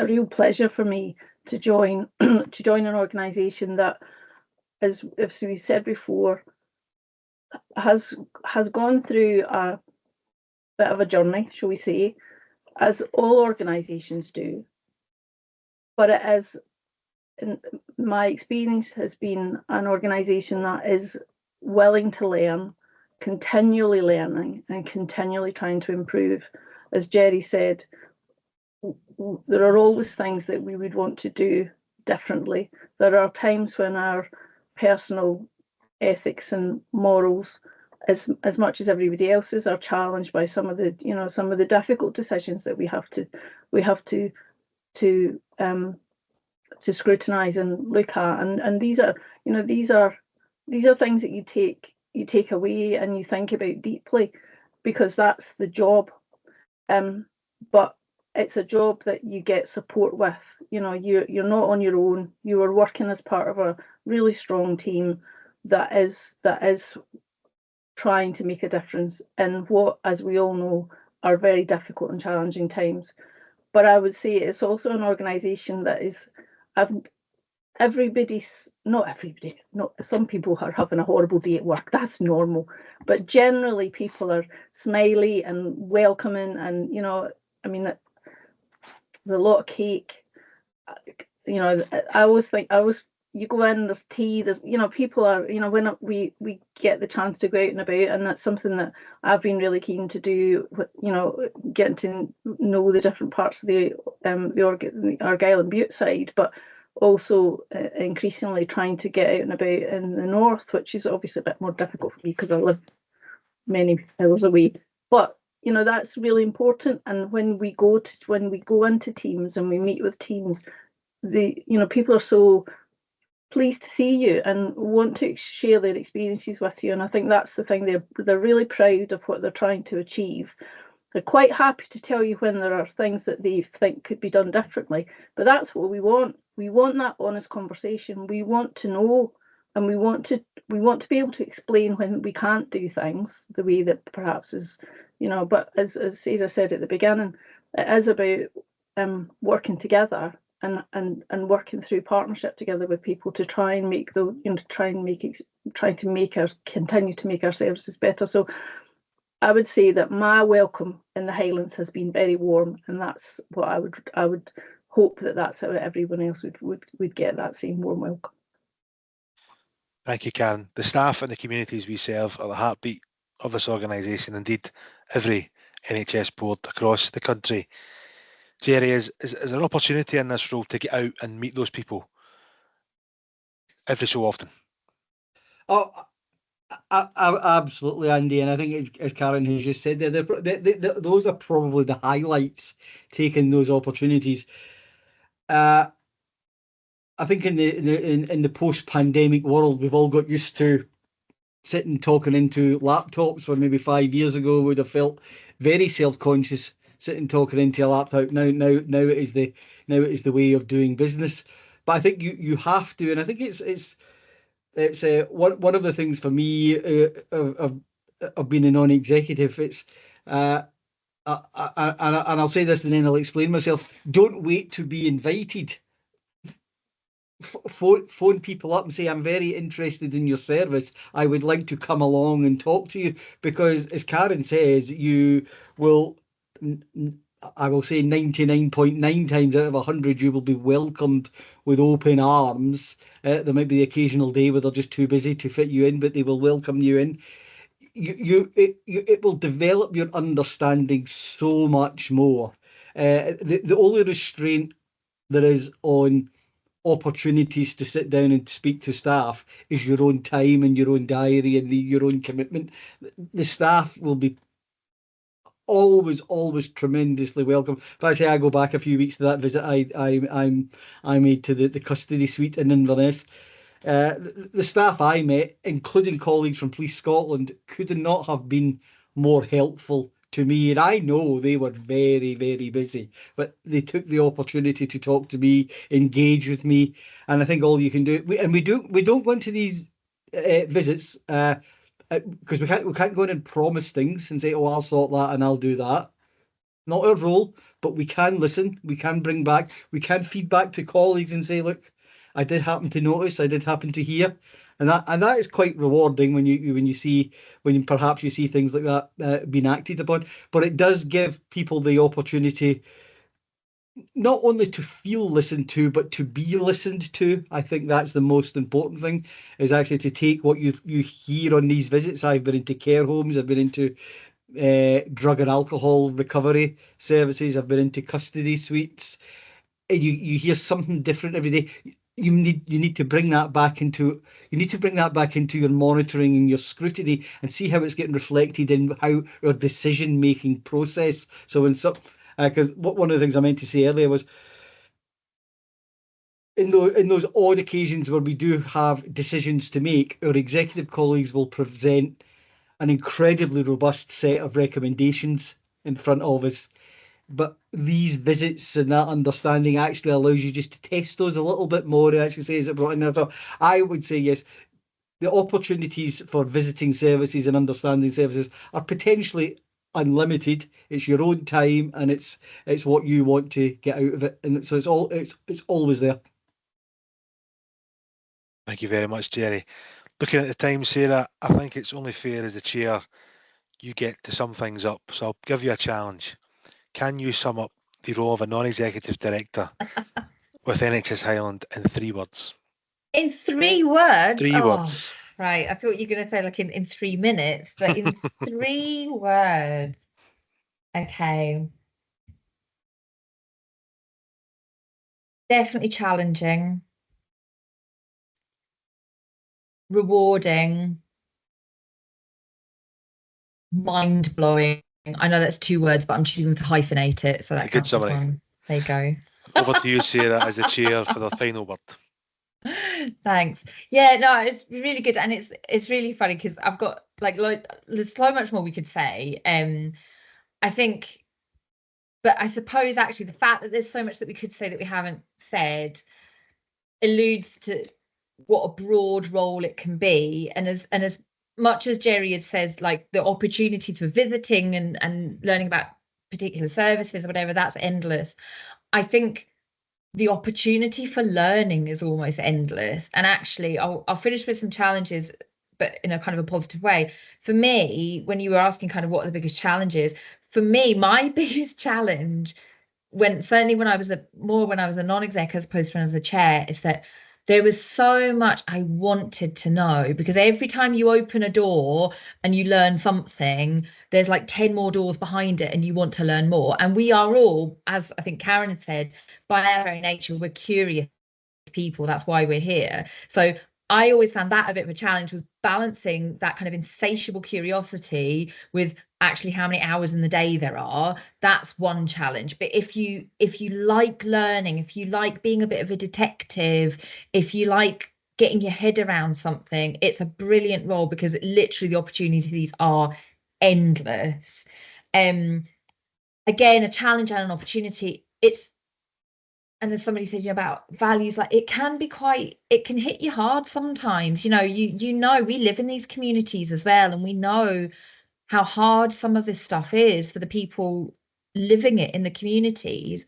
real pleasure for me to join an organisation that, as we said before, has gone through a bit of a journey, shall we say, as all organisations do. but it is, in my experience, has been an organisation that is willing to learn, continually learning and continually trying to improve. As Gerry said, there are always things that we would want to do differently. There are times when our personal ethics and morals, as much as everybody else's, are challenged by some of the difficult decisions that we have to scrutinise and look at, and these are things that you take away and you think about deeply, because that's the job. But it's a job that you get support with. You're not on your own. You are working as part of a really strong team that is trying to make a difference in what, as we all know, are very difficult and challenging times. But I would say it's also an organisation that is, not everybody, some people are having a horrible day at work, that's normal, but generally people are smiley and welcoming, and there's a lot of cake. I always think, you go in, there's tea, there's people are, when we get the chance to go out and about, and that's something that I've been really keen to do, getting to know the different parts of the Argyll and Bute side, but also increasingly trying to get out and about in the north, which is obviously a bit more difficult for me because I live many miles away. But that's really important. And when we go into teams and we meet with teams, people are so pleased to see you and want to share their experiences with you. And I think that's the thing, they're really proud of what they're trying to achieve. They're quite happy to tell you when there are things that they think could be done differently, but that's what we want. We want that honest conversation. We want to know, and we want to be able to explain when we can't do things the way that perhaps is, but as Sarah said at the beginning, it is about working together and working through partnership together with people to try and continue to make our services better. So I would say that my welcome in the Highlands has been very warm, and that's what I would hope that's how everyone else would get that same warm welcome. Thank you, Karen. The staff and the communities we serve are the heartbeat of this organisation, indeed every NHS board across the country. Gerry, is there an opportunity in this role to get out and meet those people every so often? Oh, absolutely, Andy. And I think, as Karen has just said, those are probably the highlights, taking those opportunities. I think in the post-pandemic world, we've all got used to sitting talking into laptops, where maybe 5 years ago would have felt very self-conscious sitting talking into a laptop. Now it is the way of doing business. But I think you have to, and I think it's one of the things for me of being a non-executive. It's and I'll say this and then I'll explain myself. Don't wait to be invited. Phone people up and say, I'm very interested in your service. I would like to come along and talk to you, because as Karen says, you will, I will say 99.9 times out of 100, you will be welcomed with open arms. There might be the occasional day where they're just too busy to fit you in, but they will welcome you in. It will develop your understanding so much more. The only restraint there is on opportunities to sit down and speak to staff is your own time and your own diary and your own commitment. The staff will be always tremendously welcome. If I say I go back a few weeks to that visit I made to the custody suite in Inverness, the staff I met, including colleagues from Police Scotland, could not have been more helpful to me. And I know they were very, very busy, but they took the opportunity to talk to me, engage with me. And I think all you can do, we don't go into these visits because we can't go in and promise things and say, oh, I'll sort that and I'll do that. Not our role, but we can listen, we can bring back, we can feed back to colleagues and say, look, I did happen to notice, I did happen to hear. And that is quite rewarding when perhaps you see things like that being acted upon. But it does give people the opportunity not only to feel listened to, but to be listened to. I think that's the most important thing, is actually to take what you hear on these visits. I've been into care homes, I've been into drug and alcohol recovery services, I've been into custody suites. And you hear something different every day. You need to bring that back into your monitoring and your scrutiny, and see how it's getting reflected in how your decision making process. So when some because one of the things I meant to say earlier was, in those odd occasions where we do have decisions to make, our executive colleagues will present an incredibly robust set of recommendations in front of us. But these visits and that understanding actually allows you just to test those a little bit more. It actually says it brought in there. So I would say yes, the opportunities for visiting services and understanding services are potentially unlimited. It's your own time, and it's what you want to get out of it, and so it's always there. Thank you very much, Gerry. Looking at the time, Sarah, I think it's only fair as the chair you get to sum things up. So I'll give you a challenge. Can you sum up the role of a non-executive director with NHS Highland in 3 words? In 3 words? 3 words. Right, I thought you were going to say like in 3 minutes, but in 3 words. Okay. Definitely challenging, rewarding, mind-blowing. I know that's 2 words, but I'm choosing to hyphenate it, so that Good counts as summary. one. There you go. Over to you, Sarah, as the chair for the final word. Thanks. Yeah, no, it's really good, and it's really funny because I've got there's so much more we could say. I think, but I suppose actually the fact that there's so much that we could say that we haven't said alludes to what a broad role it can be, and as much as Gerry had says, like the opportunities for visiting and learning about particular services or whatever, that's endless. I think the opportunity for learning is almost endless. And actually, I'll finish with some challenges, but in a kind of a positive way. For me, when you were asking kind of what are the biggest challenges, for me, my biggest challenge when I was a non-exec as opposed to when I was a chair, is that there was so much I wanted to know, because every time you open a door and you learn something, there's like 10 more doors behind it and you want to learn more. And we are all, as I think Karen had said, by our very nature, we're curious people. That's why we're here. So I always found that a bit of a challenge, was balancing that kind of insatiable curiosity with actually how many hours in the day there are. That's one challenge. But if you like learning, if you like being a bit of a detective, if you like getting your head around something, it's a brilliant role, because literally the opportunities are endless. Again, a challenge and an opportunity. And as somebody said, about values, like it can hit you hard sometimes. You know, we live in these communities as well, and we know how hard some of this stuff is for the people living it in the communities.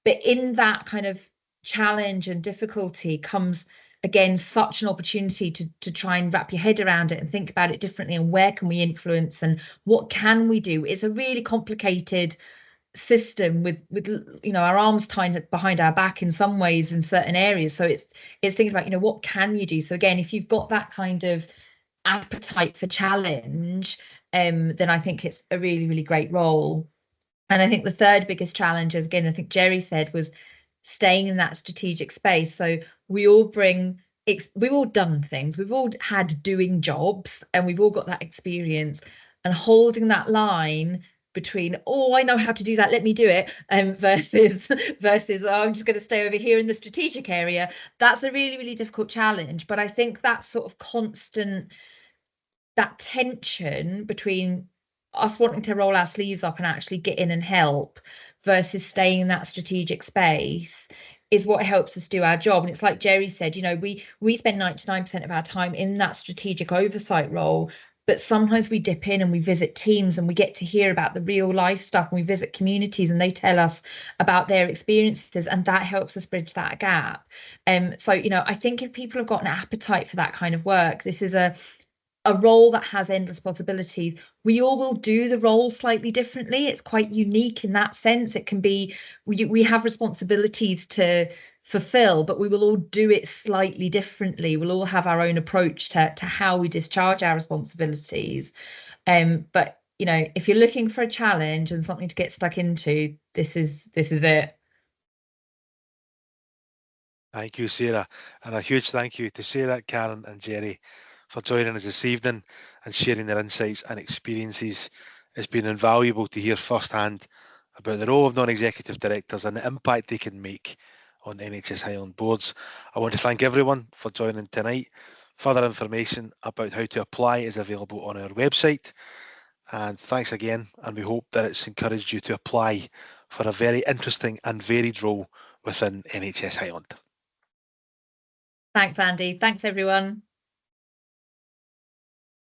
But in that kind of challenge and difficulty comes, again, such an opportunity to try and wrap your head around it and think about it differently, and where can we influence and what can we do. It's a really complicated system with our arms tied behind our back in some ways in certain areas. So it's thinking about, what can you do? So again, if you've got that kind of appetite for challenge, then I think it's a really, really great role. And I think the third biggest challenge, as again I think Gerry said, was staying in that strategic space. So we've all done things, we've all had doing jobs, and we've all got that experience, and holding that line between, oh, I know how to do that, let me do it, versus oh, I'm just going to stay over here in the strategic area. That's a really, really difficult challenge. But I think that sort of constant, that tension between us wanting to roll our sleeves up and actually get in and help versus staying in that strategic space is what helps us do our job. And it's like Gerry said, we spend 99% of our time in that strategic oversight role, but sometimes we dip in and we visit teams and we get to hear about the real life stuff, and we visit communities and they tell us about their experiences, and that helps us bridge that gap. So I think if people have got an appetite for that kind of work, this is a a role that has endless possibilities. We all will do the role slightly differently. It's quite unique in that sense. It can be, we have responsibilities to fulfill, but we will all do it slightly differently. We'll all have our own approach to how we discharge our responsibilities. But you know, if you're looking for a challenge and something to get stuck into, this is it. Thank you, Sarah, and a huge thank you to Sarah, Karen and Gerry for joining us this evening and sharing their insights and experiences. It's been invaluable to hear firsthand about the role of non-executive directors and the impact they can make on NHS Highland boards. I want to thank everyone for joining tonight. Further information about how to apply is available on our website. And thanks again, and we hope that it's encouraged you to apply for a very interesting and varied role within NHS Highland. Thanks, Andy. Thanks, everyone.